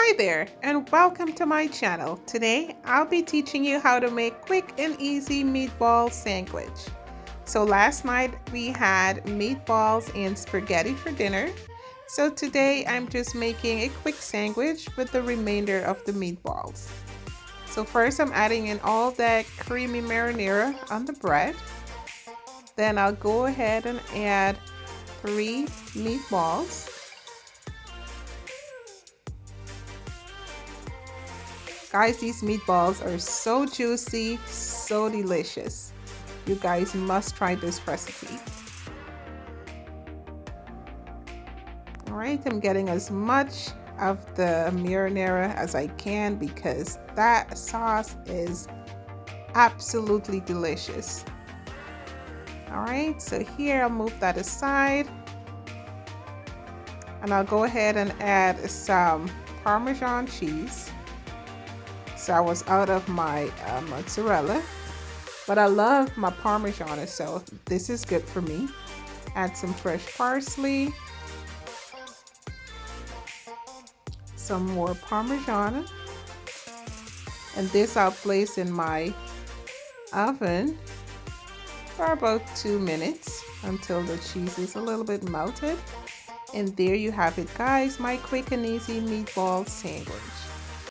Hi there and welcome to my channel. Today I'll be teaching you how to make quick and easy meatball sandwich. So last night we had meatballs and spaghetti for dinner. So today I'm just making a quick sandwich with the remainder of the meatballs. So first I'm adding in all that creamy marinara on the bread. Then I'll go ahead and add 3 meatballs. Guys, these meatballs are so juicy, so delicious. You guys must try this recipe. All right, I'm getting as much of the marinara as I can because that sauce is absolutely delicious. All right, so here I'll move that aside. And I'll go ahead and add some Parmesan cheese. So I was out of my mozzarella, but I love my Parmesan, so this is good for me. Add some fresh parsley, some more Parmesan, and this I'll place in my oven for about 2 minutes until the cheese is a little bit melted. And there you have it, guys, my quick and easy meatball sandwich.